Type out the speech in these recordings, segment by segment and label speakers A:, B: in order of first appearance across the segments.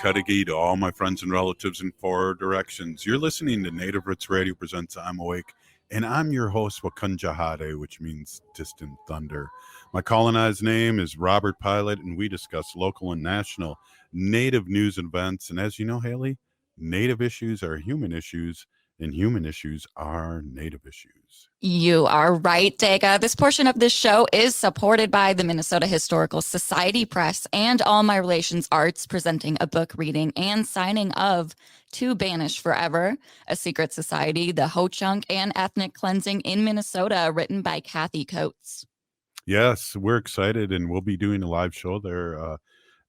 A: Cudahy to all my friends and relatives in four directions. You're listening to Native Roots Radio presents I'm Awake, and I'm your host, Wakunjahade, which means distant thunder. My colonized name is Robert Pilot, and we discuss local and national Native news and events. And as you know, Haley, Native issues are human issues, and human issues are Native issues.
B: You are right, Dega. This portion of this show is supported by the Minnesota Historical Society Press and All My Relations Arts, presenting a book reading and signing of To Banish Forever, A Secret Society, the Ho-Chunk and Ethnic Cleansing in Minnesota, written by Kathy Coates.
A: Yes, we're excited, and we'll be doing a live show there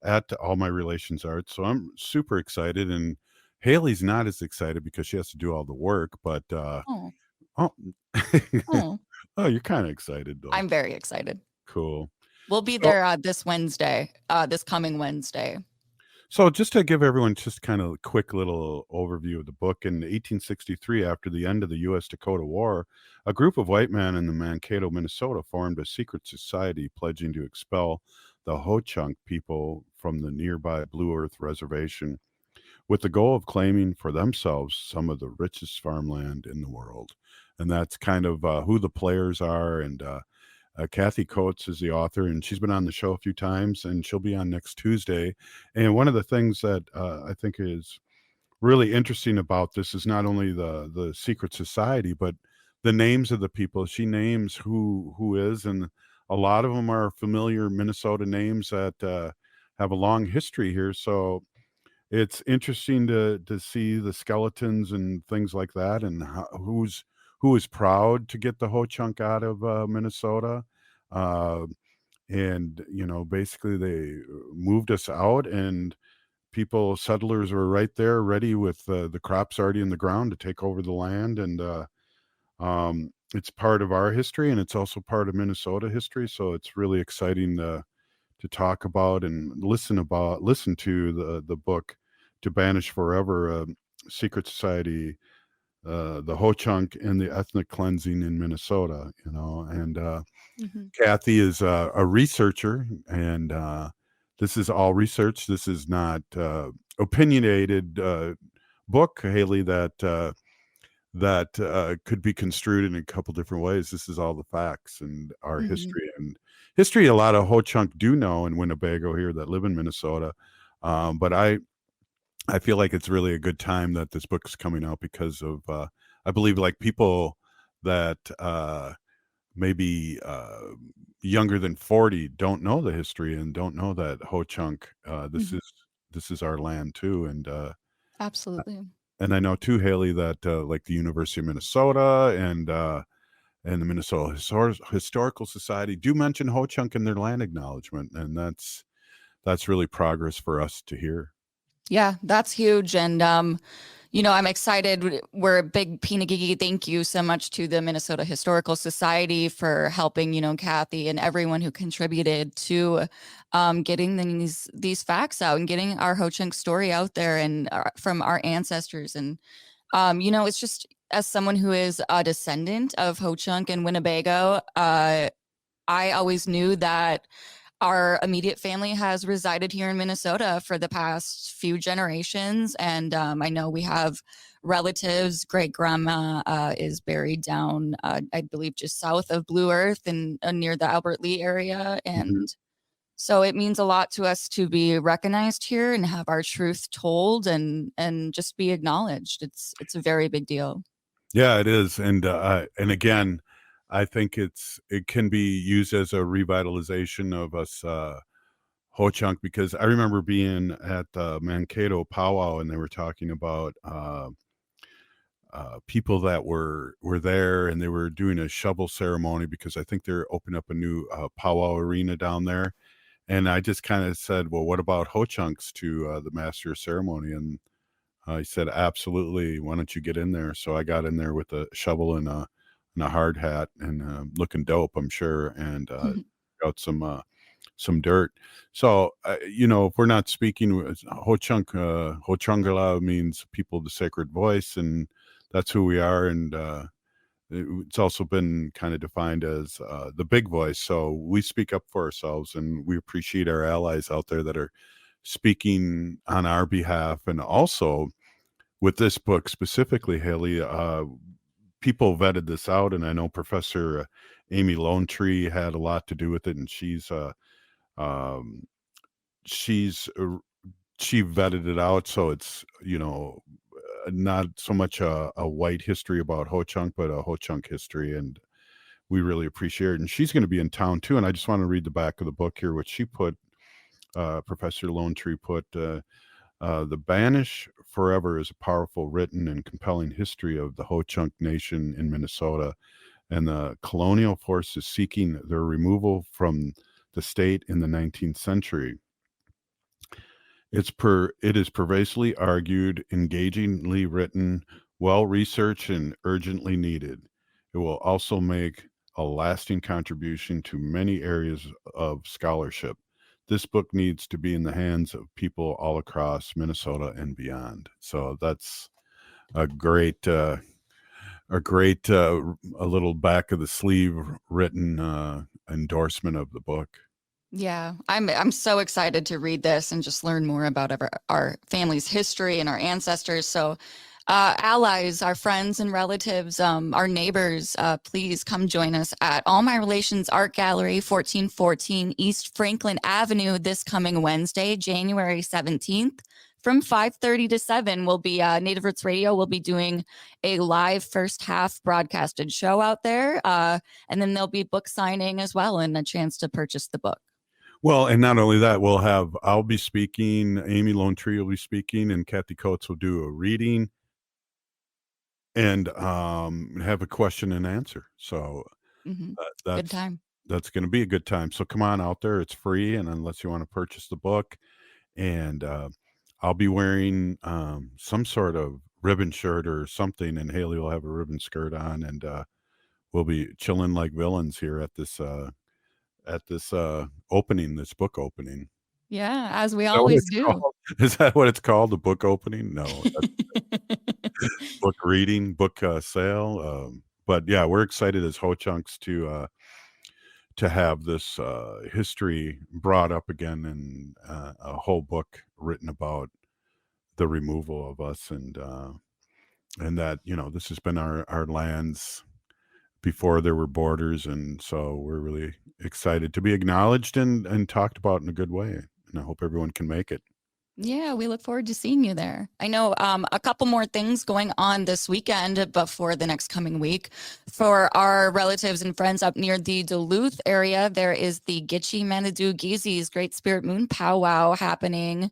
A: at All My Relations Arts. So I'm super excited, and Haley's not as excited because she has to do all the work, but
B: Oh,
A: oh,
B: oh.
A: oh, you're kind of excited though.
B: I'm very excited.
A: Cool.
B: We'll be there this Wednesday, this coming Wednesday.
A: So just to give everyone just kind of a quick little overview of the book, in 1863, after the end of the U.S.-Dakota War, a group of white men in the Mankato, Minnesota, formed a secret society pledging to expel the Ho-Chunk people from the nearby Blue Earth Reservation, with the goal of claiming for themselves some of the richest farmland in the world. And that's kind of who the players are. And Kathy Coates is the author, and she's been on the show a few times, and she'll be on next Tuesday. And one of the things that I think is really interesting about this is not only the secret society, but the names of the people. She names who is, and a lot of them are familiar Minnesota names that have a long history here. So it's interesting to see the skeletons and things like that, and who is proud to get the Ho-Chunk out of Minnesota. Uh, and, basically they moved us out, and settlers were right there ready with the crops already in the ground to take over the land. And it's part of our history, and it's also part of Minnesota history. So it's really exciting to talk about and listen to the book To Banish Forever, Secret Society, the Ho-Chunk and the Ethnic Cleansing in Minnesota, and Kathy is a researcher, and this is all research. This is not opinionated book, Haley, that could be construed in a couple different ways. This is all the facts and our history. And history a lot of Ho-Chunk do know in Winnebago here that live in Minnesota. But I feel like it's really a good time that this book is coming out because of, I believe, like, people that maybe younger than 40 don't know the history and don't know that Ho-Chunk, this is our land too. And
B: Absolutely.
A: and I know too, Haley, that like the University of Minnesota and the Minnesota Historical Society do mention Ho-Chunk in their land acknowledgement, and that's really progress for us to hear.
B: Yeah, that's huge. And, I'm excited. We're a big Pinagigi. Thank you so much to the Minnesota Historical Society for helping, Kathy and everyone who contributed to getting these facts out and getting our Ho-Chunk story out there and from our ancestors. And, it's just, as someone who is a descendant of Ho-Chunk and Winnebago, I always knew that our immediate family has resided here in Minnesota for the past few generations. And I know we have relatives. Great grandma is buried down, I believe, just south of Blue Earth and near the Albert Lee area. And so it means a lot to us to be recognized here and have our truth told and just be acknowledged. It's a very big deal.
A: Yeah, it is. And again, I think it can be used as a revitalization of us Ho-Chunk, because I remember being at the Mankato powwow, and they were talking about people that were there, and they were doing a shovel ceremony because I think they're opening up a new powwow arena down there. And I just kind of said, well, what about Ho-Chunks to the master of ceremony? And he said, absolutely. Why don't you get in there? So I got in there with a shovel and a hard hat and looking dope, I'm sure, and got some dirt. So, if we're not speaking, Ho-Chunk, Ho-Chungala means people of the sacred voice, and that's who we are. And it's also been kind of defined as the big voice. So we speak up for ourselves, and we appreciate our allies out there that are speaking on our behalf. And also with this book specifically, Haley, people vetted this out, and I know Professor Amy Lone Tree had a lot to do with it, and um, she's she vetted it out, so it's not so much a white history about Ho Chunk, but a Ho Chunk history, and we really appreciate it. And she's going to be in town too, and I just want to read the back of the book here, which she put. Professor Lone Tree put. The Banish Forever is a powerful, written, and compelling history of the Ho Chunk Nation in Minnesota and the colonial forces seeking their removal from the state in the 19th century. It is pervasively argued, engagingly written, well researched, and urgently needed. It will also make a lasting contribution to many areas of scholarship. This book needs to be in the hands of people all across Minnesota and beyond. So that's a great, a little back of the sleeve written endorsement of the book.
B: Yeah, I'm so excited to read this and just learn more about our family's history and our ancestors. So, allies, our friends and relatives, our neighbors, please come join us at All My Relations Art Gallery, 1414 East Franklin Avenue this coming Wednesday, January 17th. From 5:30 to 7, we'll be Native Roots Radio will be doing a live first half broadcasted show out there, and then there'll be book signing as well and a chance to purchase the book.
A: Well, and not only that, I'll be speaking, Amy Lone Tree will be speaking, and Kathy Coates will do a reading and have a question and answer. So
B: Mm-hmm. Good
A: that's
B: time.
A: that's going to be a good time. So come on out there. It's free, and unless you want to purchase the book, and I'll be wearing some sort of ribbon shirt or something, and Haley will have a ribbon skirt on, and we'll be chilling like villains here at this opening, this book opening.
B: Yeah, as we
A: Is that what
B: always
A: it's
B: do.
A: called? Is that what it's called? The book opening? No, that's book reading, book sale. But yeah, we're excited as Ho Chunks to have this history brought up again, and a whole book written about the removal of us, and that this has been our lands before there were borders, and so we're really excited to be acknowledged and talked about in a good way. And I hope everyone can make it.
B: Yeah, we look forward to seeing you there. I know a couple more things going on this weekend before the next coming week. For our relatives and friends up near the Duluth area, there is the Gitche Manitou Geezee's Great Spirit Moon Powwow happening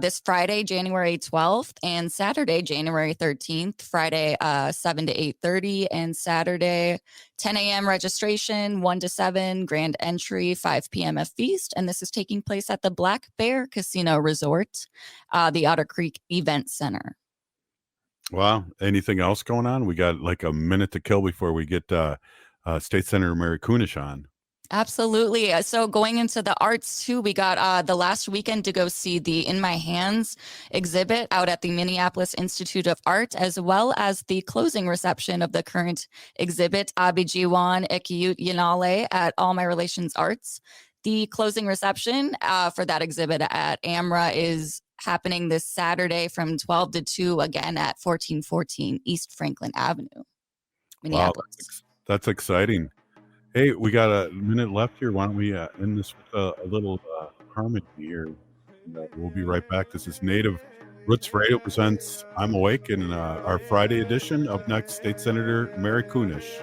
B: this Friday, January 12th, and Saturday, January 13th. Friday, 7 to 8:30, and Saturday, 10 a.m. registration, 1 to 7, grand entry, 5 p.m. a feast. And this is taking place at the Black Bear Casino Resort, the Otter Creek Event Center.
A: Wow. Anything else going on? We got like a minute to kill before we get State Senator Mary Kunesh on.
B: Absolutely. So going into the arts too, we got the last weekend to go see the In My Hands exhibit out at the Minneapolis Institute of Art, as well as the closing reception of the current exhibit, Abijiwan Ekiyut Yanale at All My Relations Arts. The closing reception for that exhibit at AMRA is happening this Saturday from 12 to 2, again at 1414 East Franklin Avenue, Minneapolis.
A: Wow, that's exciting. Hey, we got a minute left here. Why don't we end this with a little harmony here? And, we'll be right back. This is Native Roots Radio presents I'm Awake, in our Friday edition. Up next, State Senator Mary Kunesh.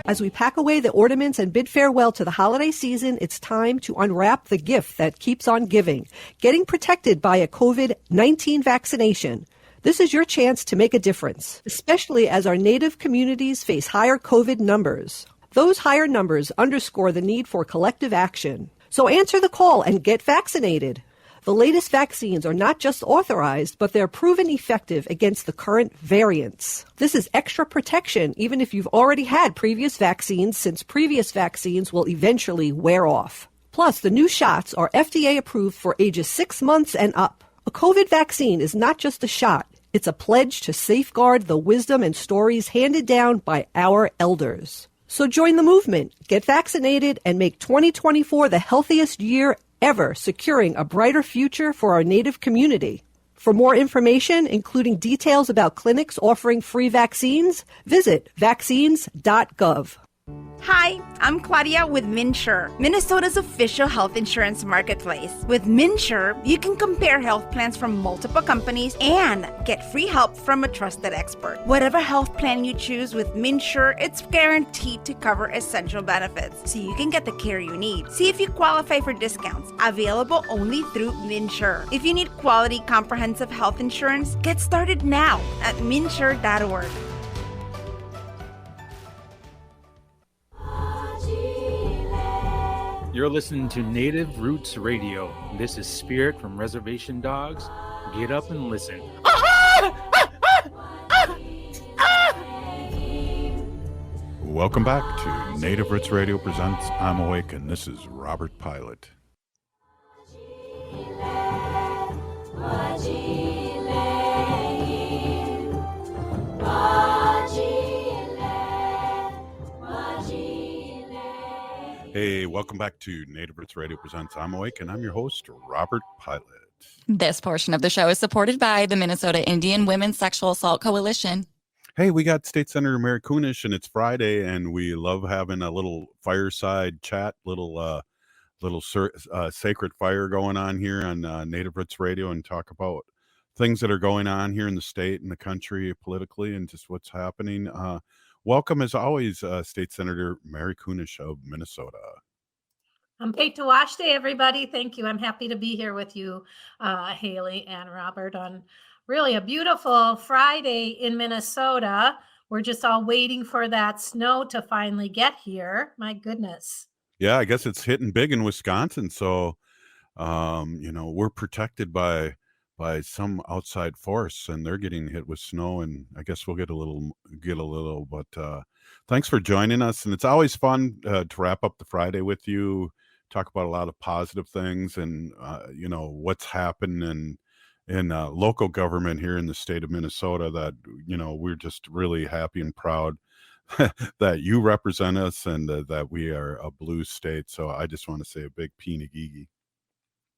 C: As we pack away the ornaments and bid farewell to the holiday season, it's time to unwrap the gift that keeps on giving, getting protected by a COVID-19 vaccination. This is your chance to make a difference, especially as our Native communities face higher COVID numbers. Those higher numbers underscore the need for collective action. So answer the call and get vaccinated. The latest vaccines are not just authorized, but they're proven effective against the current variants. This is extra protection even if you've already had previous vaccines, since previous vaccines will eventually wear off. Plus, the new shots are FDA approved for ages 6 months and up. A COVID vaccine is not just a shot. It's a pledge to safeguard the wisdom and stories handed down by our elders. So join the movement, get vaccinated, and make 2024 the healthiest year ever, securing a brighter future for our Native community. For more information, including details about clinics offering free vaccines, visit vaccines.gov.
D: Hi, I'm Claudia with MinSure, Minnesota's official health insurance marketplace. With MinSure, you can compare health plans from multiple companies and get free help from a trusted expert. Whatever health plan you choose with MinSure, it's guaranteed to cover essential benefits, so you can get the care you need. See if you qualify for discounts, available only through MinSure. If you need quality, comprehensive health insurance, get started now at minsure.org.
E: You're listening to Native Roots Radio. This is Spirit from Reservation Dogs. Get up and listen.
A: Welcome back to Native Roots Radio presents I'm Awake, and this is Robert Pilot. Hey, welcome back to Native Roots Radio presents I'm Awake, and I'm your host, Robert Pilot.
B: This portion of the show is supported by the Minnesota Indian Women's Sexual Assault Coalition.
A: Hey, we got State Senator Mary Kunesh, and it's Friday, and we love having a little fireside chat, little sacred fire going on here on Native Roots Radio, and talk about things that are going on here in the state and the country politically and just what's happening. Welcome, as always, State Senator Mary Kunesh of Minnesota.
F: I'm Kate Tawash Day, everybody. Thank you. I'm happy to be here with you, Haley and Robert, on really a beautiful Friday in Minnesota. We're just all waiting for that snow to finally get here. My goodness.
A: Yeah, I guess it's hitting big in Wisconsin. So, we're protected by some outside force, and they're getting hit with snow, and I guess we'll get a little, but thanks for joining us. And it's always fun to wrap up the Friday with you, talk about a lot of positive things and, what's happened in local government here in the state of Minnesota that, we're just really happy and proud that you represent us and that we are a blue state. So I just want to say a big Pinagigi.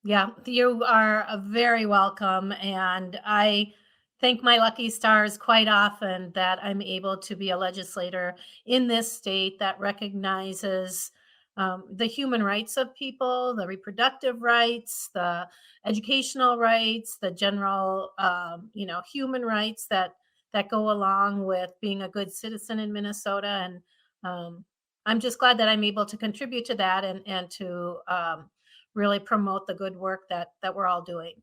F: Yeah, you are very welcome. And I thank my lucky stars quite often that I'm able to be a legislator in this state that recognizes the human rights of people, the reproductive rights, the educational rights, the general, human rights that go along with being a good citizen in Minnesota. And I'm just glad that I'm able to contribute to that and to really promote the good work that we're all doing.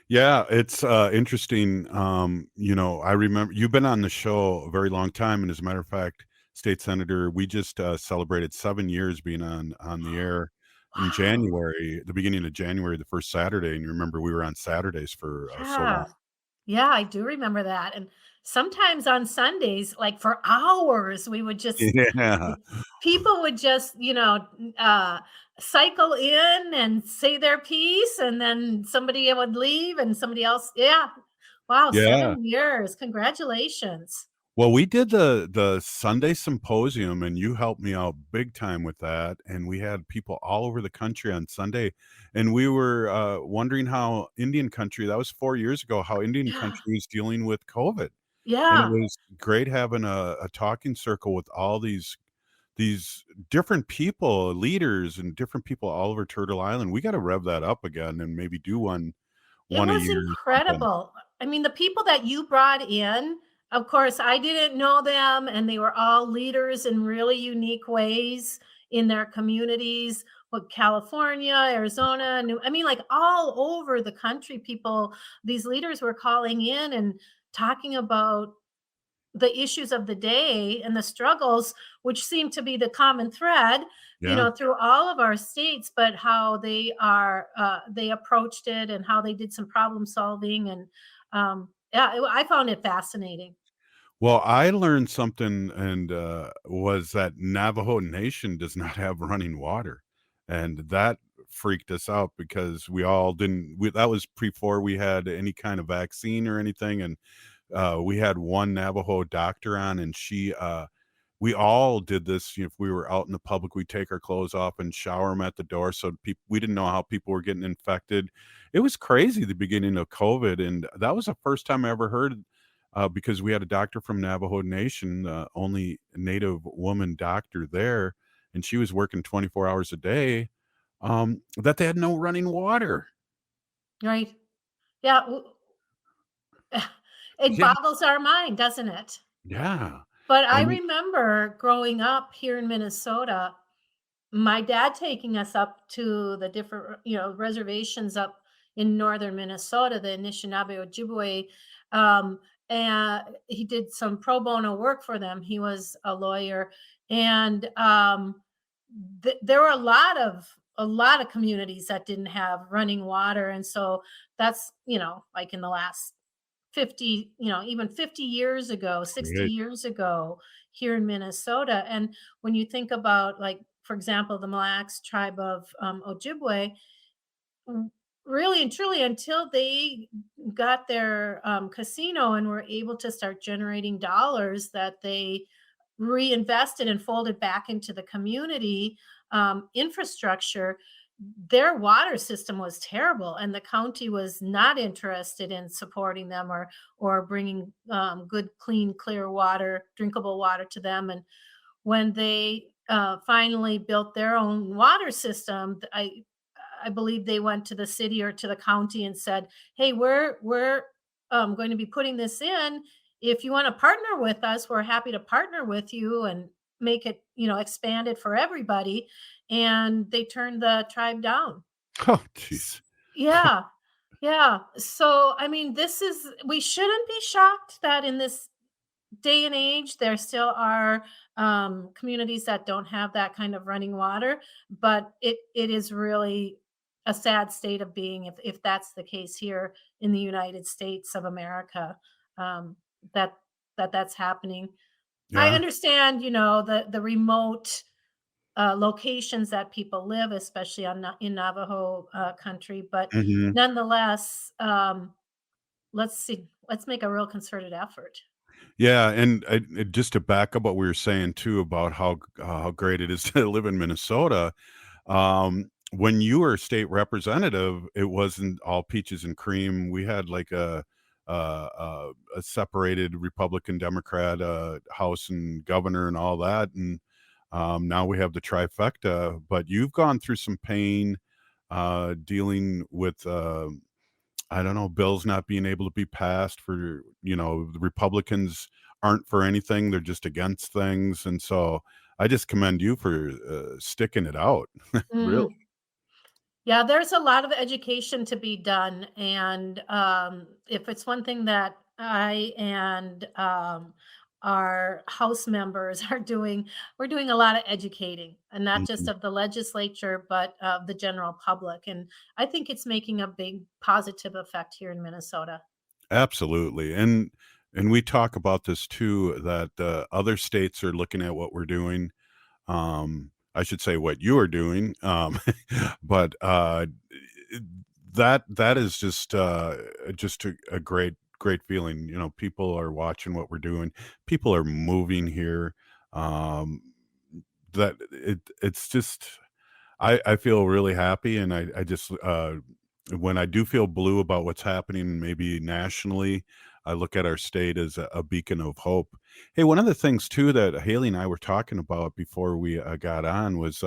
A: Yeah, it's interesting. I remember you've been on the show a very long time, and as a matter of fact, State Senator, we just celebrated 7 years being on the air in January, the beginning of January, the first Saturday. And you remember we were on Saturdays for so long.
F: Yeah, I do remember that. And sometimes on Sundays, like for hours, we would just,
A: Yeah.
F: people would just, cycle in and say their piece, and then somebody would leave and somebody else. Yeah. Wow.
A: Yeah.
F: 7 years. Congratulations.
A: Well, we did the Sunday symposium, and you helped me out big time with that. And we had people all over the country on Sunday, and we were wondering how Indian country, that was 4 years ago, how Indian
F: Yeah.
A: country is dealing with COVID. And
F: Yeah.
A: it was great having a talking circle with all these different people, leaders, and different people all over Turtle Island. We got to rev that up again and maybe do one
F: It
A: a
F: was
A: year or something.
F: incredible. I mean, the people that you brought in, of course, I didn't know them, and they were all leaders in really unique ways in their communities. what, California, Arizona, I mean, like all over the country, these leaders were calling in and talking about the issues of the day and the struggles, which seem to be the common thread,
A: Yeah.
F: through all of our states, but how they approached it and how they did some problem solving. And yeah, I found it fascinating.
A: Well, I learned something and was that Navajo Nation does not have running water. And that freaked us out because we all didn't that was before we had any kind of vaccine or anything. And we had one Navajo doctor on, and we all did this. If we were out in the public, we'd take our clothes off and shower them at the door. So we didn't know how people were getting infected. It was crazy the beginning of COVID. And that was the first time I ever heard, because we had a doctor from Navajo Nation, only Native woman doctor there, and she was working 24 hours a day, that they had no running water.
F: Right. Yeah. It
A: Yeah.
F: boggles our mind, doesn't it?
A: Yeah.
F: But I
A: And
F: remember growing up here in Minnesota, my dad taking us up to the different, reservations up in northern Minnesota, the Anishinaabe, Ojibwe, um, and he did some pro bono work for them. He was a lawyer, and there were a lot of communities that didn't have running water, and so that's, like in the last 50, even 50 years ago, 60
A: right.
F: years ago here in Minnesota. And when you think about, like, for example, the Mille Lacs tribe of Ojibwe, w- really and truly, until they got their casino and were able to start generating dollars that they reinvested and folded back into the community infrastructure, their water system was terrible, and the county was not interested in supporting them or bringing good, clean, clear water, drinkable water to them. And when they finally built their own water system, I believe they went to the city or to the county and said, "Hey, we're going to be putting this in. If you want to partner with us, we're happy to partner with you and make it, expand it for everybody." And they turned the tribe down.
A: Oh,
F: S-
A: jeez.
F: Yeah, yeah. So, I mean, we shouldn't be shocked that in this day and age, there still are communities that don't have that kind of running water, but it is really a sad state of being if that's the case here in the United States of America, um, that that's happening. I
A: Yeah.
F: understand, the remote locations that people live, especially in Navajo country, but
A: Mhm.
F: nonetheless, let's make a real concerted effort.
A: Yeah, and just to back up what we were saying too about how great it is to live in Minnesota. When you were state representative, it wasn't all peaches and cream. We had like a separated Republican Democrat House and governor and all that, and now we have the trifecta. But you've gone through some pain dealing with. I don't know, bills not being able to be passed for, the Republicans aren't for anything, they're just against things, and so I just commend you for, sticking it out. Really.
F: Mm. Yeah, there's a lot of education to be done, and if it's one thing that I and our House members are doing, we're doing a lot of educating, and not just
A: Mhm.
F: of the legislature, but of the general public. And I think it's making a big positive effect here in Minnesota.
A: Absolutely, and we talk about this too, that, other states are looking at what we're doing. I should say what you are doing, but, that is just a great feeling. People are watching what we're doing. People are moving here. Um, it's just I feel really happy, and I just, when I do feel blue about what's happening maybe nationally, I look at our state as a beacon of hope. Hey, one of the things too that Haley and I were talking about before we, got on was,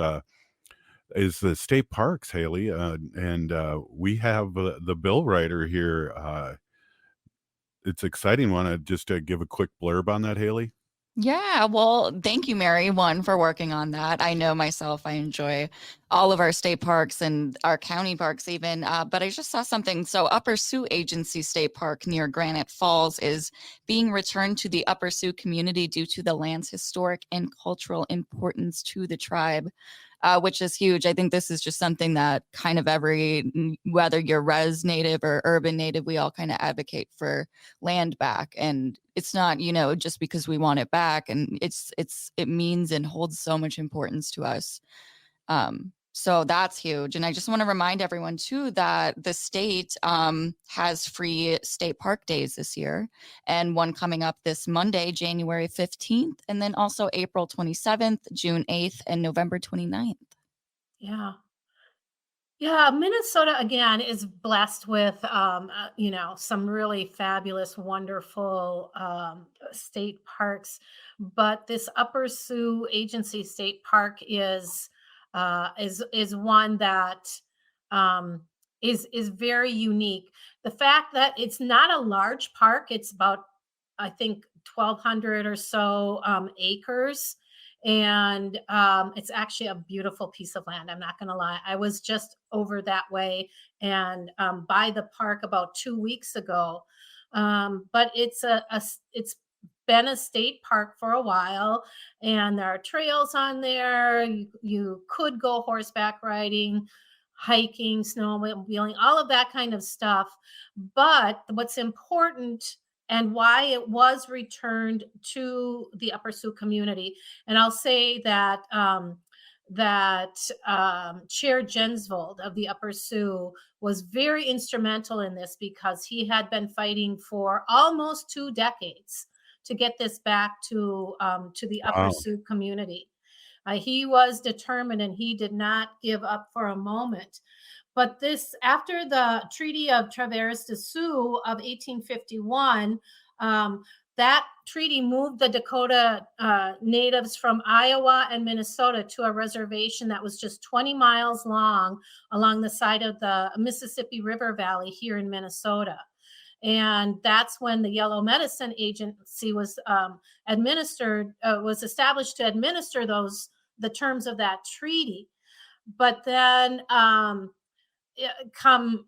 A: is the state parks, Haley, and, we have, the bill writer here, it's exciting. Wanna just, give a quick blurb on that, Haley?
B: Yeah, well, thank you, Mary, one, for working on that. I know myself, I enjoy all of our state parks and our county parks even, but I just saw something. So Upper Sioux Agency State Park near Granite Falls is being returned to the Upper Sioux community due to the land's historic and cultural importance to the tribe. Which is huge. I think this is just something that kind of whether you're res native or urban native, we all kind of advocate for land back. And it's not, just because we want it back. And it means and holds so much importance to us. So that's huge. And I just want to remind everyone too that the state has free state park days this year, and one coming up this Monday, January 15th, and then also April 27th, June 8th, and November 29th.
F: Yeah. Yeah, Minnesota again is blessed with some really fabulous, wonderful state parks, but this Upper Sioux Agency State Park is one that is very unique. The fact that it's not a large park, it's about, I think, 1,200 or so acres. And it's actually a beautiful piece of land. I'm not going to lie. I was just over that way and by the park about 2 weeks ago. But it's been a state park for a while, and there are trails on there. You could go horseback riding, hiking, snowmobiling, all of that kind of stuff. But what's important and why it was returned to the Upper Sioux community. And I'll say that Chair Jensvold of the Upper Sioux was very instrumental in this, because he had been fighting for almost 2 decades to get this back to the Upper Sioux community. He was determined, and he did not give up for a moment. But this, after the Treaty of Traverse des Sioux of 1851, that treaty moved the Dakota natives from Iowa and Minnesota to a reservation that was just 20 miles long along the side of the Mississippi River Valley here in Minnesota. And that's when the Yellow Medicine Agency was established to administer the terms of that treaty. But then come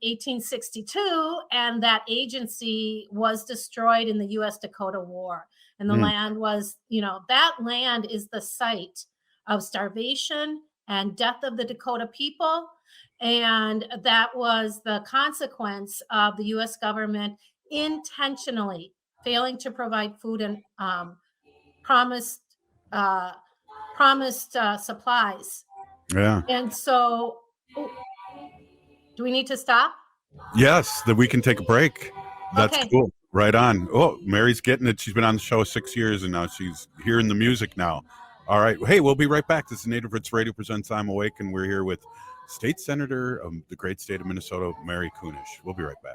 F: 1862, and that agency was destroyed in the U.S. Dakota War. And the land was, that land is the site of starvation and death of the Dakota people. And that was the consequence of the U.S. government intentionally failing to provide food and promised supplies.
A: Yeah.
F: And so, do we need to stop?
A: Yes, that we can take a break. That's
F: okay.
A: Cool. Right on. Oh, Mary's getting it. She's been on the show 6 years, and now she's hearing the music now. All right. Hey, we'll be right back. This is Native Roots Radio presents I'm Awake, and we're here with State Senator of the great state of Minnesota, Mary Kunesh. We'll be right back.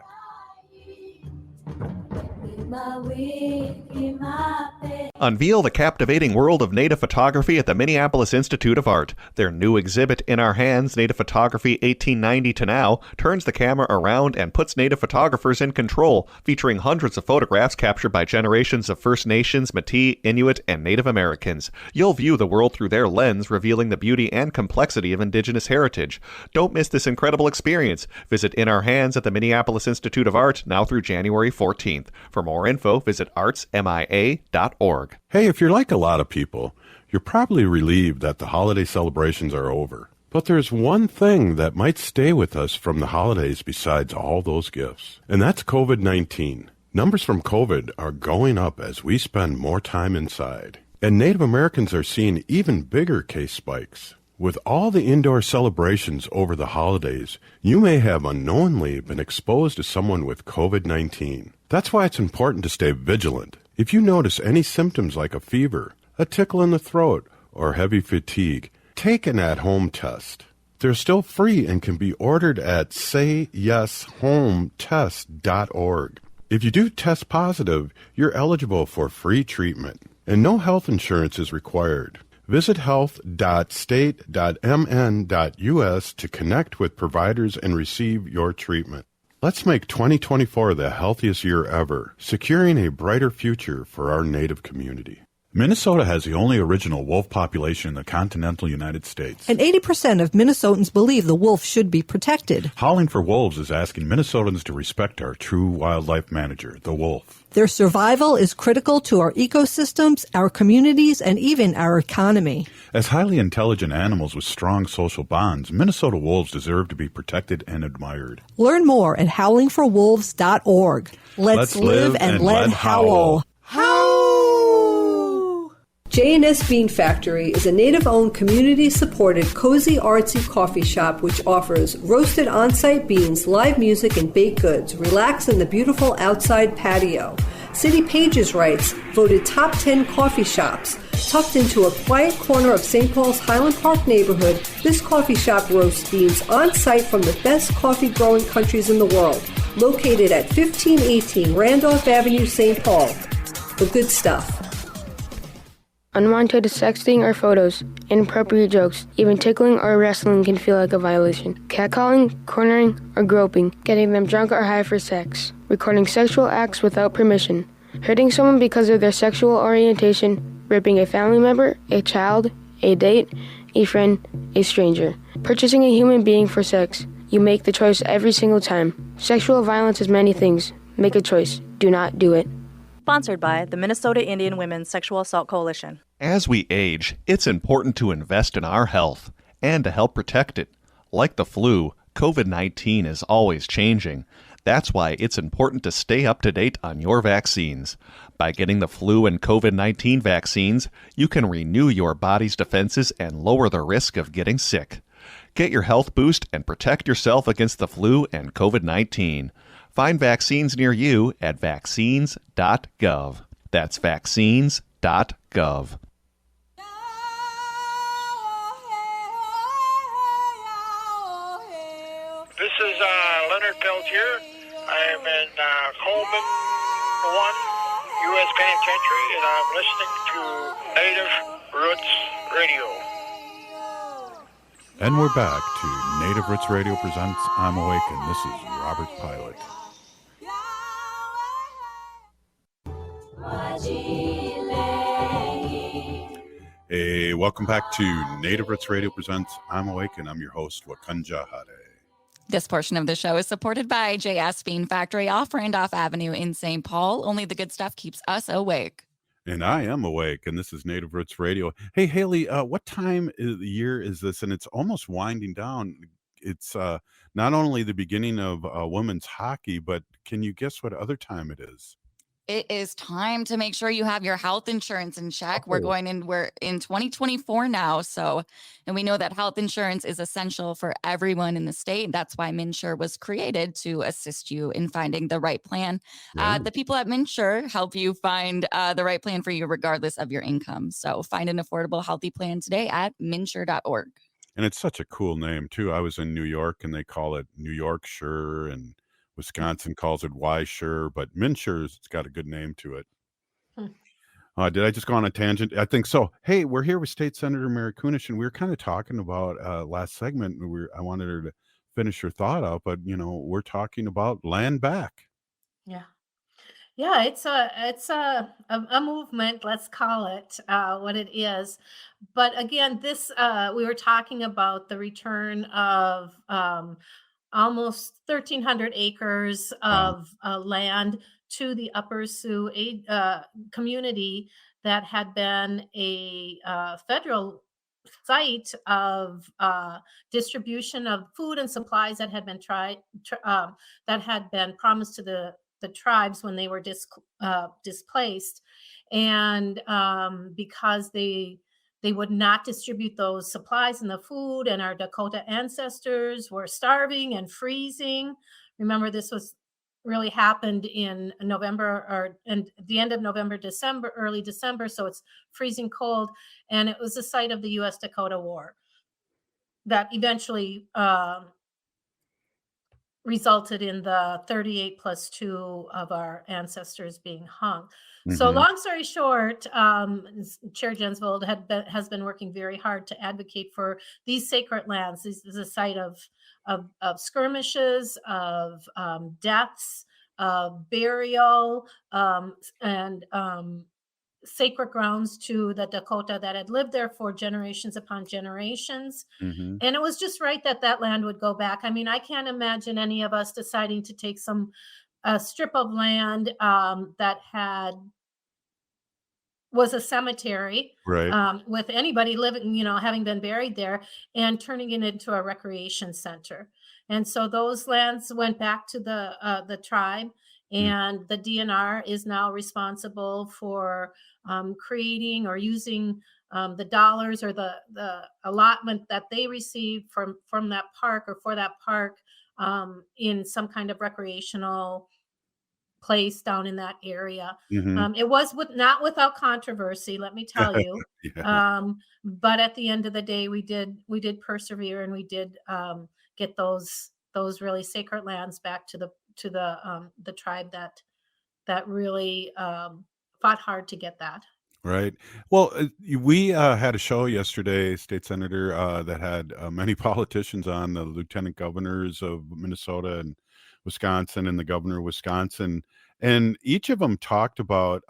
G: Unveil the captivating world of native photography at the Minneapolis Institute of Art. Their new exhibit, In Our Hands, Native Photography 1890 to Now, turns the camera around and puts native photographers in control, featuring hundreds of photographs captured by generations of First Nations, Métis, Inuit, and Native Americans. You'll view the world through their lens, revealing the beauty and complexity of Indigenous heritage. Don't miss this incredible experience. Visit In Our Hands at the Minneapolis Institute of Art now through January 14th. For more info, visit artsmia.org.
A: Hey, if you're like a lot of people, you're probably relieved that the holiday celebrations are over. But there's one thing that might stay with us from the holidays besides all those gifts, and that's COVID-19. Numbers from COVID are going up as we spend more time inside. And Native Americans are seeing even bigger case spikes. With all the indoor celebrations over the holidays, you may have unknowingly been exposed to someone with COVID-19. That's why it's important to stay vigilant. If you notice any symptoms like a fever, a tickle in the throat, or heavy fatigue, take an at-home test. They're still free and can be ordered at sayyeshometest.org. If you do test positive, you're eligible for free treatment, and no health insurance is required. Visit health.state.mn.us to connect with providers and receive your treatment. Let's make 2024 the healthiest year ever, securing a brighter future for our Native community. Minnesota has the only original wolf population in the continental United States.
C: And 80% of Minnesotans believe the wolf should be protected.
A: Howling for Wolves is asking Minnesotans to respect our true wildlife manager, the wolf.
C: Their survival is critical to our ecosystems, our communities, and even our economy.
A: As highly intelligent animals with strong social bonds, Minnesota wolves deserve to be protected and admired.
C: Learn more at howlingforwolves.org. Let's live and let howl. J&S Bean Factory is a native-owned, community-supported, cozy, artsy coffee shop which offers roasted on-site beans, live music, and baked goods. Relax in the beautiful outside patio. City Pages writes, voted top 10 coffee shops. Tucked into a quiet corner of St. Paul's Highland Park neighborhood, this coffee shop roasts beans on-site from the best coffee-growing countries in the world. Located at 1518 Randolph Avenue, St. Paul. The good stuff.
H: Unwanted sexting or photos, inappropriate jokes, even tickling or wrestling can feel like a violation. Catcalling, cornering, or groping, getting them drunk or high for sex, recording sexual acts without permission, hurting someone because of their sexual orientation, raping a family member, a child, a date, a friend, a stranger, purchasing a human being for sex. You make the choice every single time. Sexual violence is many things. Make a choice. Do not do it.
I: Sponsored by the Minnesota Indian Women's Sexual Assault Coalition.
G: As we age, it's important to invest in our health and to help protect it. Like the flu, COVID-19 is always changing. That's why it's important to stay up to date on your vaccines. By getting the flu and COVID-19 vaccines, you can renew your body's defenses and lower the risk of getting sick. Get your health boost and protect yourself against the flu and COVID-19. Find vaccines near you at vaccines.gov. That's vaccines.gov.
J: This is Leonard Peltier. I am in Coleman 1 U.S. Penitentiary, and I'm listening to Native Roots Radio.
A: And we're back to Native Roots Radio presents I'm Awake, and this is Robert Pilot. Hey, welcome back to Native Roots Radio presents I'm Awake, and I'm your host, Wakanja Hade.
B: This portion of the show is supported by J.S. Bean Factory off Randolph Avenue in St. Paul. Only the good stuff keeps us awake.
A: And I am awake, and this is Native Roots Radio. Hey, Haley, what time of the year is this? And it's almost winding down. It's not only the beginning of women's hockey, but can you guess what other time it is?
B: It is time to make sure you have your health insurance in check. We're in 2024 now. So, and we know that health insurance is essential for everyone in the state. That's why MNsure was created, to assist you in finding the right plan.
A: Right.
B: The people at MNsure help you find the right plan for you, regardless of your income. So find an affordable, healthy plan today at MNsure.org.
A: And it's such a cool name, too. I was in New York, and they call it New Yorkshire, and Wisconsin calls it Y-Sure, but MNsure's got a good name to it. Did I just go on a tangent? I think so. Hey, we're here with State Senator Mary Kunesh, and we were kind of talking about last segment. I wanted her to finish her thought out, but we're talking about land back.
F: Yeah. Yeah, it's a movement, let's call it what it is. But again, this we were talking about the return of almost 1,300 acres of land to the Upper Sioux community that had been a federal site of distribution of food and supplies that had been that had been promised to the tribes when they were displaced, and because they would not distribute those supplies and the food, and our Dakota ancestors were starving and freezing. Remember, this was really happened in November and the end of November, December, early December. So it's freezing cold. And it was the site of the U.S. Dakota War that eventually resulted in the 38+2 of our ancestors being hung. So long story short, Chair Jensvold has been working very hard to advocate for these sacred lands. This is a site of skirmishes, of deaths, of burial, and sacred grounds to the Dakota that had lived there for generations upon generations.
A: Hmm.
F: And it was just right that that land would go back. I mean, I can't imagine any of us deciding to take a strip of land that was a cemetery,
A: Right.
F: with anybody living, having been buried there, and turning it into a recreation center. And so those lands went back to the tribe,
A: Mm.
F: and the DNR is now responsible for creating or using the dollars or the allotment that they receive from that park or for that park, in some kind of recreational place down in that area.
A: Hmm.
F: It was not without controversy, let me tell you.
A: Yeah.
F: But at the end of the day, we did persevere, and we did get those really sacred lands back to the tribe that really fought hard to get that.
A: Right. Well, we had a show yesterday, State Senator, that had many politicians on, the lieutenant governors of Minnesota and Wisconsin, and the governor of Wisconsin, and each of them talked about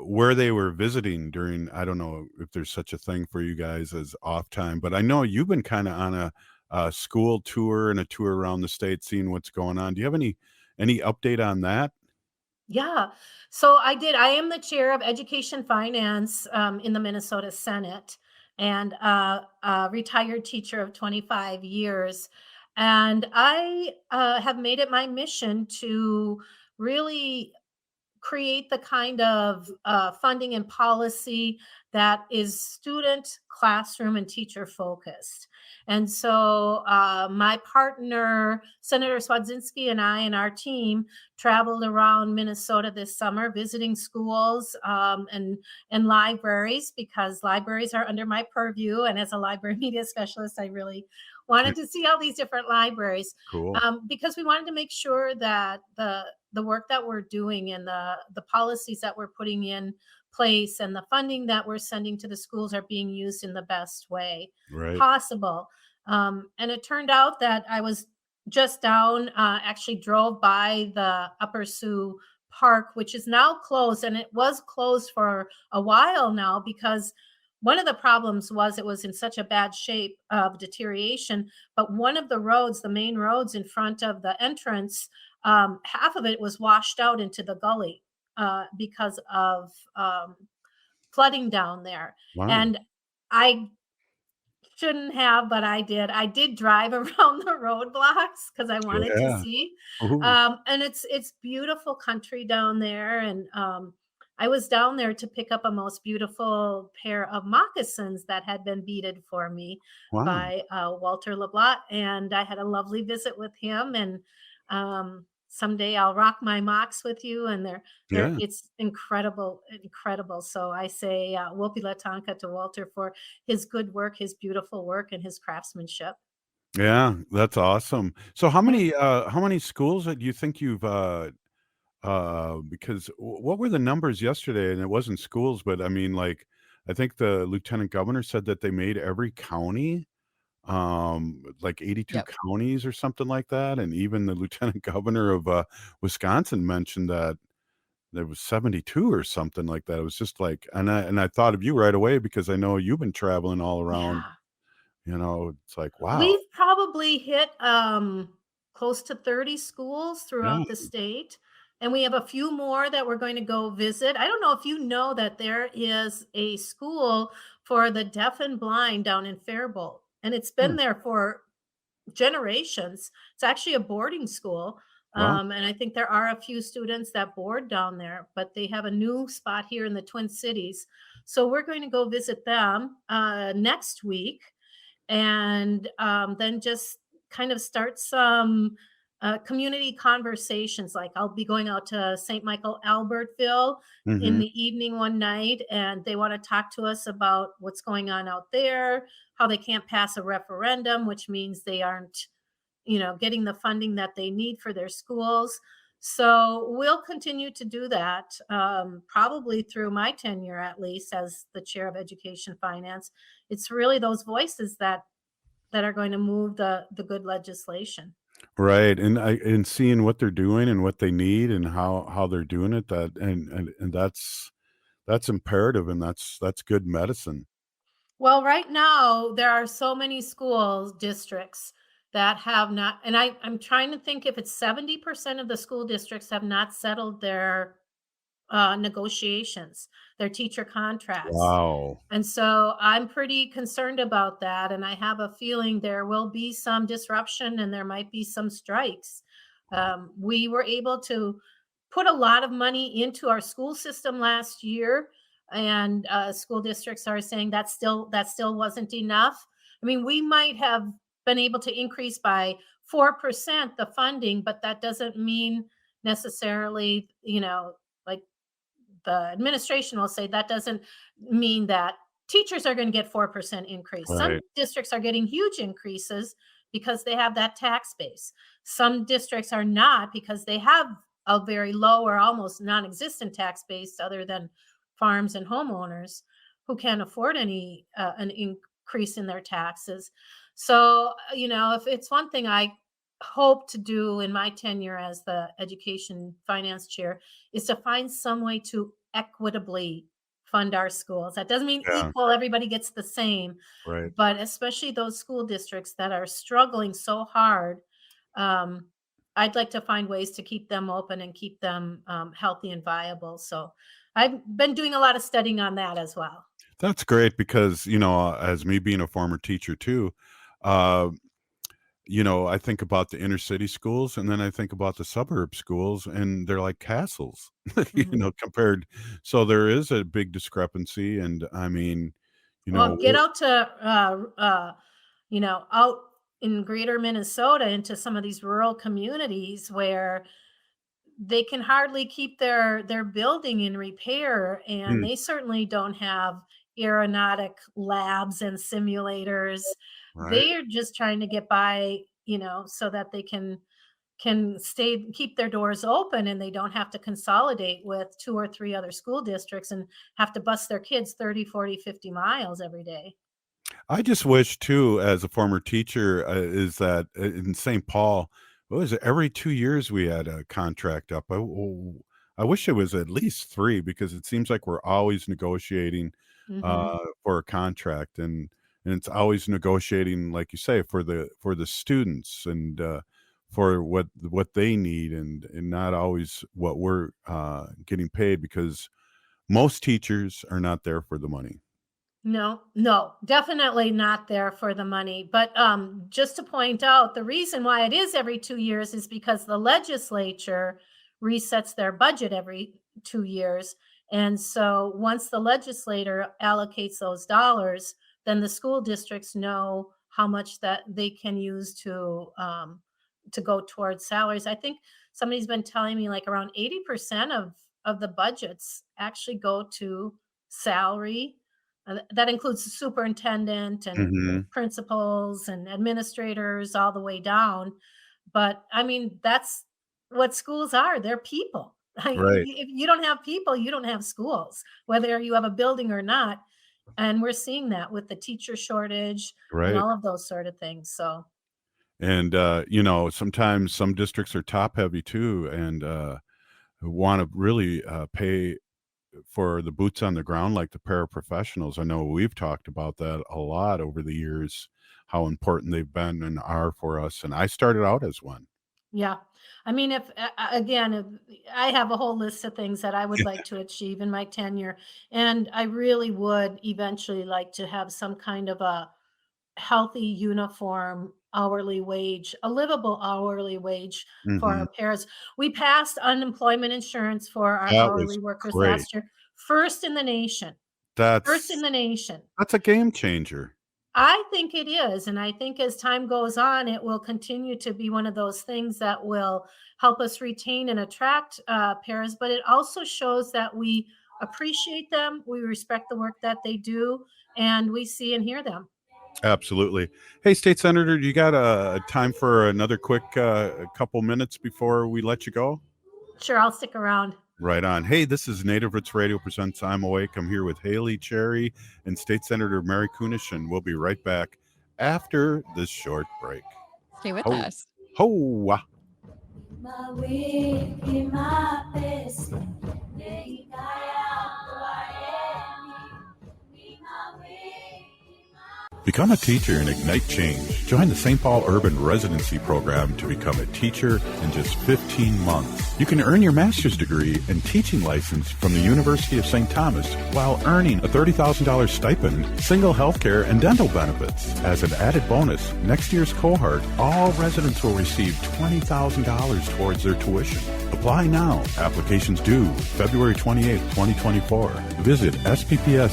A: where they were visiting during. I don't know if there's such a thing for you guys as off time, but I know you've been kind of on a school tour and a tour around the state, seeing what's going on. Do you have any update on that?
F: Yeah. So I did. I am the chair of Education Finance in the Minnesota Senate, and a retired teacher of 25 years. And I have made it my mission to really create the kind of funding and policy that is student, classroom, and teacher focused. And so my partner, Senator Swadzinski, and I and our team traveled around Minnesota this summer visiting schools and libraries, because libraries are under my purview. And as a library media specialist, I really wanted to see all these different libraries,
A: Cool.
F: because we wanted to make sure that the work that we're doing and the policies that we're putting in place and the funding that we're sending to the schools are being used in the best way
A: Right.
F: possible. And it turned out that I was just down, actually drove by the Upper Sioux Park, which is now closed, and it was closed for a while now because one of the problems was it was in such a bad shape of deterioration. But one of the roads, the main roads in front of the entrance, half of it was washed out into the gully because of flooding down there.
A: Wow.
F: And I shouldn't have, but I did. I did drive around the roadblocks because I wanted to
A: Yeah.
F: see.
A: Ooh.
F: And it's beautiful country down there. And I was down there to pick up a most beautiful pair of moccasins that had been beaded for me
A: Wow.
F: by Walter LeBlanc, and I had a lovely visit with him. And someday I'll rock my mocks with you, and they're
A: Yeah.
F: it's incredible, incredible. So I say Wopi Latanka to Walter for his good work, his beautiful work, and his craftsmanship.
A: Yeah, that's awesome. So
F: Yeah.
A: how many schools do you think you've because what were the numbers yesterday? And it wasn't schools, but I mean, like, I think the lieutenant governor said that they made every county, like 82
B: Yep.
A: counties or something like that. And even the lieutenant governor of Wisconsin mentioned that there was 72 or something like that. It was just like, and I thought of you right away because I know you've been traveling all around.
F: Yeah.
A: It's like, wow.
F: We've probably hit close to 30 schools
A: Yeah.
F: throughout the state. And we have a few more that we're going to go visit. I don't know if you know that there is a school for the deaf and blind down in Faribault, and it's
A: Hmm.
F: been there for generations. It's actually a boarding school.
A: Wow.
F: And I think there are a few students that board down there, but they have a new spot here in the Twin Cities. So we're going to go visit them next week, and then just kind of start some community conversations. Like I'll be going out to St. Michael Albertville in
A: Hmm.
F: the evening one night, and they want to talk to us about what's going on out there, how they can't pass a referendum, which means they aren't, getting the funding that they need for their schools. So we'll continue to do that, probably through my tenure, at least as the chair of Education Finance. It's really those voices that are going to move the good legislation.
A: Right, and seeing what they're doing and what they need and how they're doing it, that and that's imperative, and that's good medicine.
F: Well, right now, there are so many schools districts that have not, and I'm trying to think if it's 70% of the school districts have not settled their negotiations, their teacher contracts.
A: Wow.
F: And so I'm pretty concerned about that. And I have a feeling there will be some disruption and there might be some strikes. We were able to put a lot of money into our school system last year, and school districts are saying that still wasn't enough. I mean, we might have been able to increase by 4% the funding, but that doesn't mean necessarily, like the administration will say that doesn't mean that teachers are going to get 4% increase. Some
A: Right.
F: districts are getting huge increases because they have that tax base. Some districts are not because they have a very low or almost non-existent tax base other than farms and homeowners who can't afford any an increase in their taxes. So, if it's one thing I hope to do in my tenure as the education finance chair is to find some way to equitably fund our schools. That doesn't mean
A: Yeah,
F: equal, everybody gets the same,
A: right.
F: but especially those school districts that are struggling so hard. Um, I'd like to find ways to keep them open and keep them healthy and viable. So I've been doing a lot of studying on that as well.
A: That's great because, as me being a former teacher too, uh, I think about the inner city schools and then I think about the suburb schools and they're like castles,
F: Mhm.
A: compared. So there is a big discrepancy. And I mean,
F: Well, get out to, out in greater Minnesota into some of these rural communities where they can hardly keep their building in repair, and
A: Mm,
F: they certainly don't have aeronautic labs and simulators.
A: right.
F: They are just trying to get by, so that they can keep their doors open and they don't have to consolidate with two or three other school districts and have to bus their kids 30, 40, 50 miles every day.
A: I just wish too, as a former teacher, is that in St. Paul, what was it? Every 2 years we had a contract up. I wish it was at least three because it seems like we're always negotiating
F: Mhm.
A: for a contract, and it's always negotiating, like you say, for the students and for what they need, and not always what we're getting paid because most teachers are not there for the money.
F: No, no, definitely not there for the money. But just to point out, the reason why it is every 2 years is because the legislature resets their budget every 2 years. And so once the legislator allocates those dollars, then the school districts know how much that they can use to go towards salaries. I think somebody's been telling me like around 80% of the budgets actually go to salary, that includes the superintendent and
A: Hmm.
F: principals and administrators all the way down. But I mean, that's what schools are. They're people.
A: Right.
F: If you don't have people, you don't have schools, whether you have a building or not. And we're seeing that with the teacher shortage and
A: Right.
F: all of those sort of things. So,
A: And, sometimes some districts are top heavy too and want to really pay for the boots on the ground like the paraprofessionals. I know we've talked about that a lot over the years, how important they've been and are for us. And I started out as one.
F: yeah. I mean, again, if I have a whole list of things that I would
A: Yeah.
F: like to achieve in my tenure, and I really would eventually like to have some kind of a healthy, uniform hourly wage, a livable hourly wage for
A: Hmm.
F: our pairs. We passed unemployment insurance for our
A: That was
F: hourly workers
A: great.
F: last year, first in the nation. First in
A: That's
F: the nation.
A: that's a game changer.
F: I think it is. And I think as time goes on, it will continue to be one of those things that will help us retain and attract pairs. But it also shows that we appreciate them, we respect the work that they do, and we see and hear them.
A: Absolutely. Hey, State Senator, you got a time for another quick couple minutes before we let you go?
F: Sure, I'll stick around.
A: Right on. Hey, this is Native Roots Radio presents I'm Awake. I'm here with Haley Cherry and State Senator Mary Kunesh, and we'll be right back after this short break.
B: Stay with
A: Oh,
B: us.
A: Hoa. Become a teacher and ignite change. Join the St. Paul Urban Residency Program to become a teacher in just 15 months. You can earn your master's degree and teaching license from the University of St. Thomas while earning a $30,000 stipend, single health care, and dental benefits. As an added bonus, next year's cohort, all residents will receive $20,000 towards their tuition. Apply now. Applications due February 28, 2024. Visit spps.org/SUTR.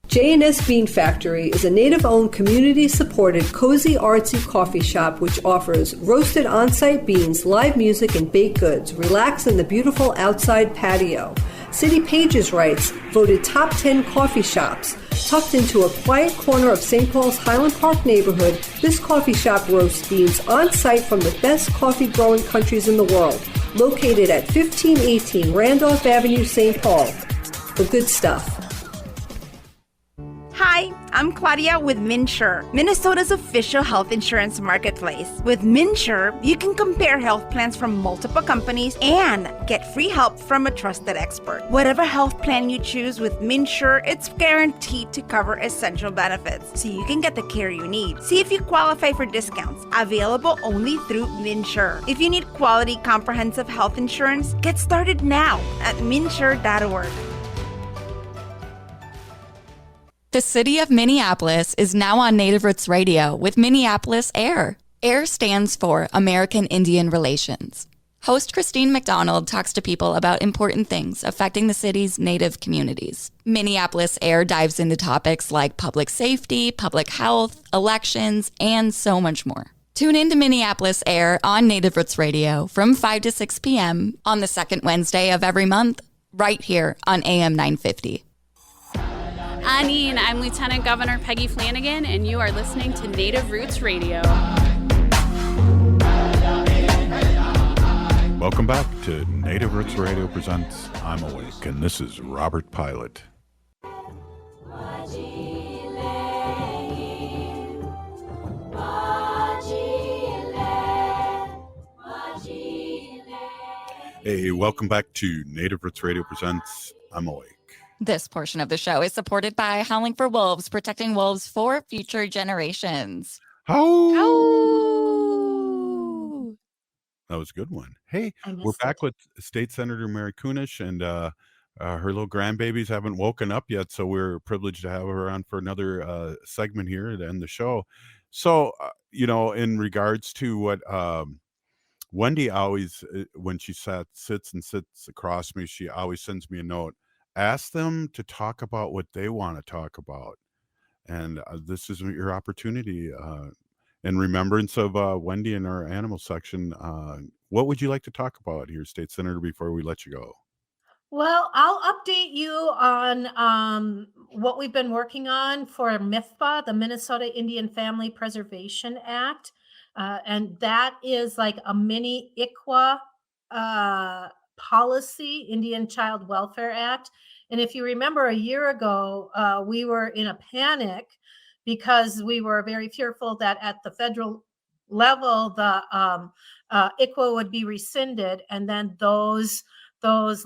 C: J&S Bean Factory is a native-owned, community-supported, cozy, artsy coffee shop which offers roasted on-site beans, live music, and baked goods. Relax in the beautiful outside patio. City Pages writes, voted top 10 coffee shops. Tucked into a quiet corner of St. Paul's Highland Park neighborhood, this coffee shop roasts beans on-site from the best coffee-growing countries in the world. Located at 1518 Randolph Avenue, St. Paul. The good stuff.
D: Hi, I'm Claudia with MinSure, Minnesota's official health insurance marketplace. With MinSure, you can compare health plans from multiple companies and get free help from a trusted expert. Whatever health plan you choose with MinSure, it's guaranteed to cover essential benefits, so you can get the care you need. See if you qualify for discounts, available only through MinSure. If you need quality, comprehensive health insurance, get started now at minsure.org.
B: The city of Minneapolis is now on Native Roots Radio with Minneapolis AIR. AIR stands for American Indian Relations. Host Christine McDonald talks to people about important things affecting the city's Native communities. Minneapolis AIR dives into topics like public safety, public health, elections, and so much more. Tune in to Minneapolis AIR on Native Roots Radio from 5 to 6 p.m. on the second Wednesday of every month, right here on AM 950.
K: Anine, I'm Lieutenant Governor Peggy Flanagan, and you are listening to Native Roots Radio.
A: Welcome back to Native Roots Radio presents I'm Awake, and this is Robert Pilot. Hey, welcome back to Native Roots Radio presents I'm Awake.
B: This portion of the show is supported by Howling for Wolves, protecting wolves for future generations.
A: How? That was a good one. Hey, we're back with State Senator Mary Kunesh, and her little grandbabies haven't woken up yet, so we're privileged to have her on for another segment here to end the show. So, in regards to what Wendy always, when she sits across me, she always sends me a note. Ask them to talk about what they want to talk about. And this is your opportunity. In remembrance of Wendy in our animal section, what would you like to talk about here, State Senator, before we let you go?
F: Well, I'll update you on what we've been working on for MIFPA, the Minnesota Indian Family Preservation Act. And that is like a mini ICWA policy, Indian Child Welfare Act. And if you remember a year ago, we were in a panic because we were very fearful that at the federal level, the ICWA would be rescinded. And then those laws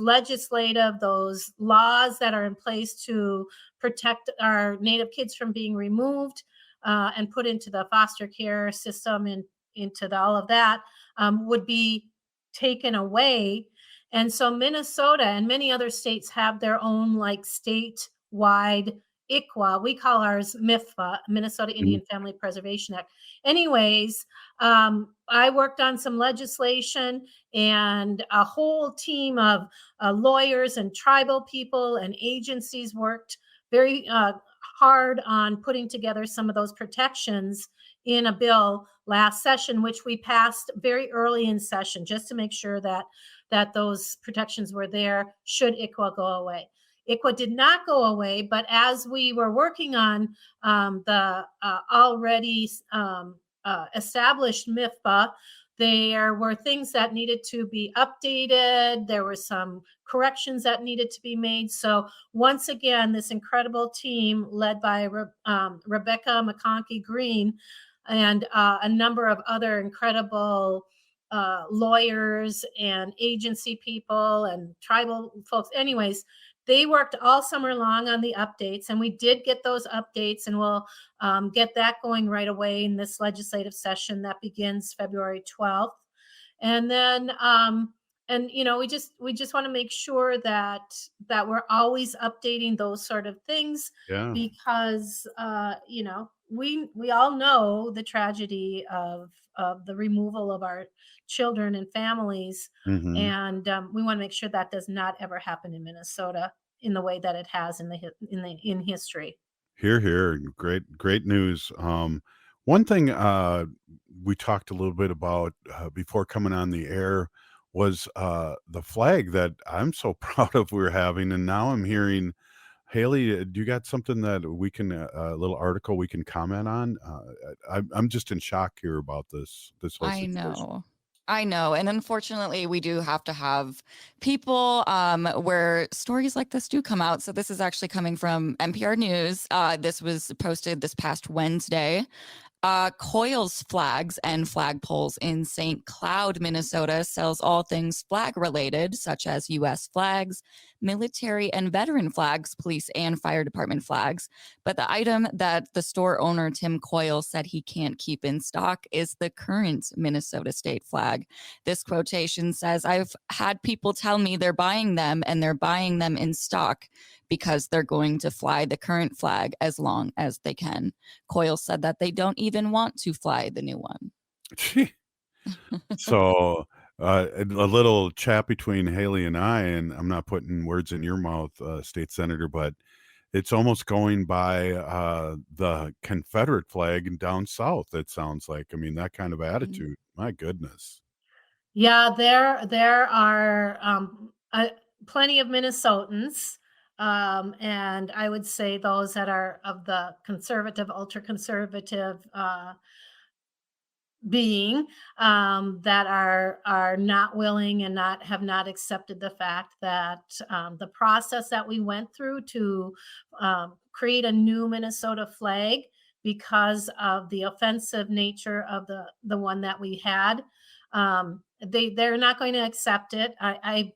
F: that are in place to protect our Native kids from being removed and put into the foster care system and into all of that would be taken away. And so Minnesota and many other states have their own like statewide ICWA. We call ours MIFPA, Minnesota Indian Family Preservation Act. Anyways, I worked on some legislation, and a whole team of lawyers and tribal people and agencies worked very hard on putting together some of those protections in a bill last session, which we passed very early in session, just to make sure that those protections were there should ICWA go away. ICWA did not go away, but as we were working on the already established MIFPA, there were things that needed to be updated. There were some corrections that needed to be made. So once again, this incredible team led by Rebecca McConkey Green and a number of other incredible lawyers and agency people and tribal folks. Anyways, they worked all summer long on the updates, and we did get those updates, and we'll get that going right away in this legislative session that begins February 12th. And then and we just want to make sure that we're always updating those sort of things,
A: Yeah.
F: because we all know the tragedy of the removal of our children and families,
A: Hmm.
F: and we want to make sure that does not ever happen in Minnesota in the way that it has in history.
A: Here, here. Great news. One thing we talked a little bit about before coming on the air was the flag that I'm so proud of we're having, and now I'm hearing Haley. Do you got something that we can a little article we can comment on? I'm just in shock here about this whole
B: I
A: situation.
B: know. I know. And unfortunately, we do have to have people where stories like this do come out. So this is actually coming from NPR News. This was posted this past Wednesday. Coils Flags and Flagpoles in St. Cloud, Minnesota sells all things flag related, such as U.S. flags, military and veteran flags, police and fire department flags. But the item that the store owner, Tim Coyle, said he can't keep in stock is the current Minnesota state flag. This quotation says, "I've had people tell me they're buying them and they're buying them in stock because they're going to fly the current flag as long as they can." Coyle said that they don't even want to fly the new one.
A: So a little chat between Haley and I, and I'm not putting words in your mouth, State Senator, but it's almost going by the Confederate flag down south. It sounds like. I mean, that kind of attitude. My goodness.
F: Yeah, there are plenty of Minnesotans, and I would say those that are of the conservative, ultra conservative being, that are not willing and not have not accepted the fact that the process that we went through to create a new Minnesota flag, because of the offensive nature of the one that we had, they're not going to accept it. I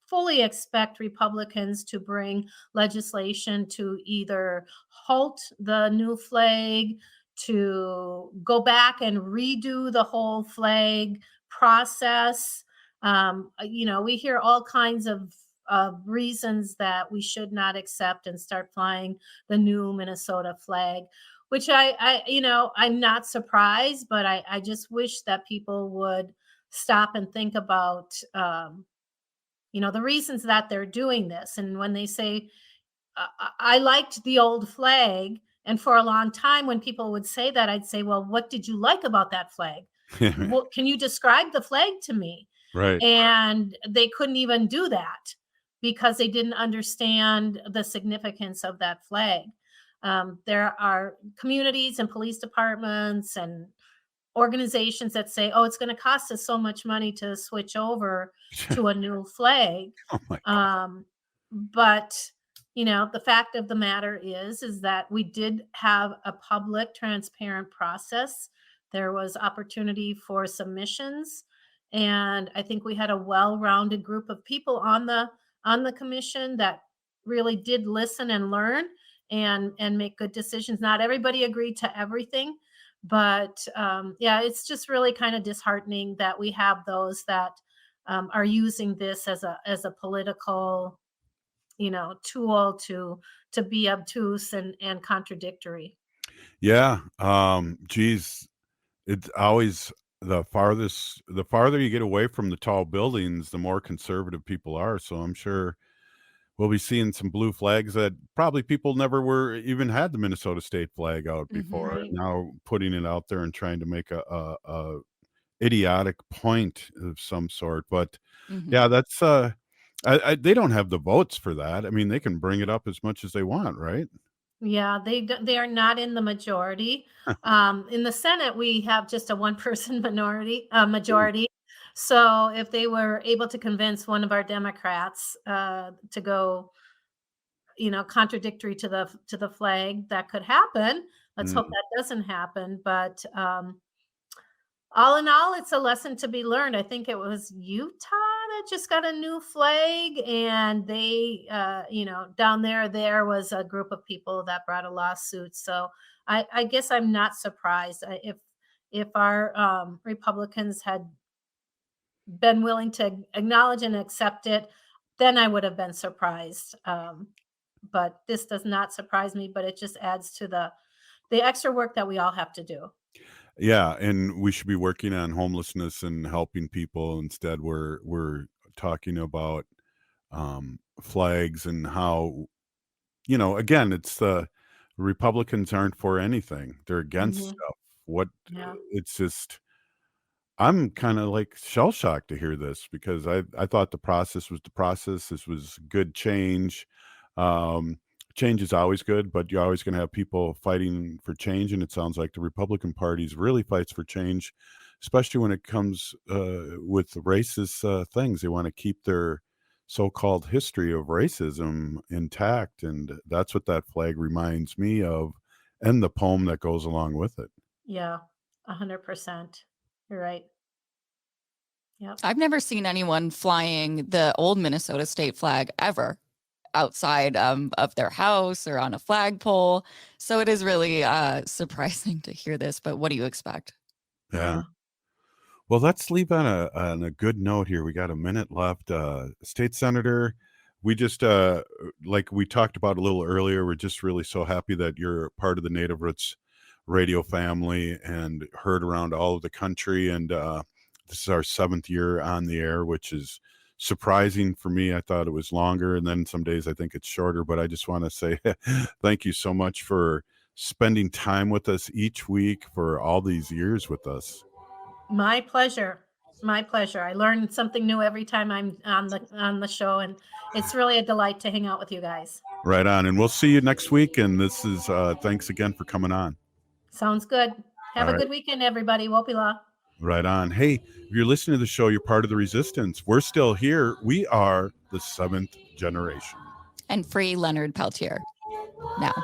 F: fully expect Republicans to bring legislation to either halt the new flag, to go back and redo the whole flag process. We hear all kinds of reasons that we should not accept and start flying the new Minnesota flag, which I'm not surprised, but I just wish that people would stop and think about, the reasons that they're doing this. And when they say, I liked the old flag. And for a long time, when people would say that, I'd say, well, what did you like about that flag? What, can you describe the flag to me?
A: Right.
F: And they couldn't even do that because they didn't understand the significance of that flag. There are communities and police departments and organizations that say, oh, it's going to cost us so much money to switch over to a new flag.
A: Oh my.
F: But the fact of the matter is that we did have a public, transparent process. There was opportunity for submissions, and I think we had a well-rounded group of people on the commission that really did listen and learn and make good decisions. Not everybody agreed to everything, but yeah, it's just really kind of disheartening that we have those that are using this as a political tool to be obtuse and contradictory.
A: Yeah. Geez, it's always the farther you get away from the tall buildings, the more conservative people are. So I'm sure we'll be seeing some blue flags that probably people never were even had the Minnesota state flag out before.
F: Right.
A: Now putting it out there and trying to make a idiotic point of some sort. But yeah, that's they don't have the votes for that. I mean, they can bring it up as much as they want, right?
F: Yeah, they are not in the majority. In the Senate, we have just a one-person majority. So if they were able to convince one of our Democrats to go, contradictory to the flag, that could happen. Let's hope that doesn't happen. But all in all, it's a lesson to be learned. I think it was Utah that just got a new flag, and they, down there was a group of people that brought a lawsuit. So I guess I'm not surprised. If our Republicans had been willing to acknowledge and accept it, then I would have been surprised. But this does not surprise me. But it just adds to the extra work that we all have to do.
A: Yeah, and we should be working on homelessness and helping people. Instead, we're talking about flags and how, again, it's the Republicans aren't for anything; they're against
F: Mhm.
A: stuff. What
F: Yeah.
A: it's just, I'm kind of like shell shocked to hear this because I thought the process was the process. This was good change. Um, Change is always good, but you're always going to have people fighting for change. And it sounds like the Republican Party really fights for change, especially when it comes with racist things. They want to keep their so-called history of racism intact, and that's what that flag reminds me of, and the poem that goes along with it.
F: Yeah. 100%. You're right. Yep.
B: I've never seen anyone flying the old Minnesota state flag ever outside of their house or on a flagpole. So it is really surprising to hear this. But what do you expect?
A: Yeah. Well, let's leave on a good note here. We got a minute left. State Senator, we just like we talked about a little earlier, we're just really so happy that you're part of the Native Roots radio family and heard around all of the country. And this is our 7th year on the air, which is surprising for me. I thought it was longer, and then some days I think it's shorter. But I just want to say thank you so much for spending time with us each week for all these years with us.
F: My pleasure. My pleasure. I learn something new every time I'm on the show, and it's really a delight to hang out with you guys.
A: Right on. And we'll see you next week. And this is thanks again for coming on.
F: Sounds good. Have
A: All
F: a
A: right.
F: good weekend, everybody. Wopila.
A: Right on. Hey, if you're listening to the show, you're part of the resistance. We're still here. We are the 7th generation.
B: And free Leonard Peltier now.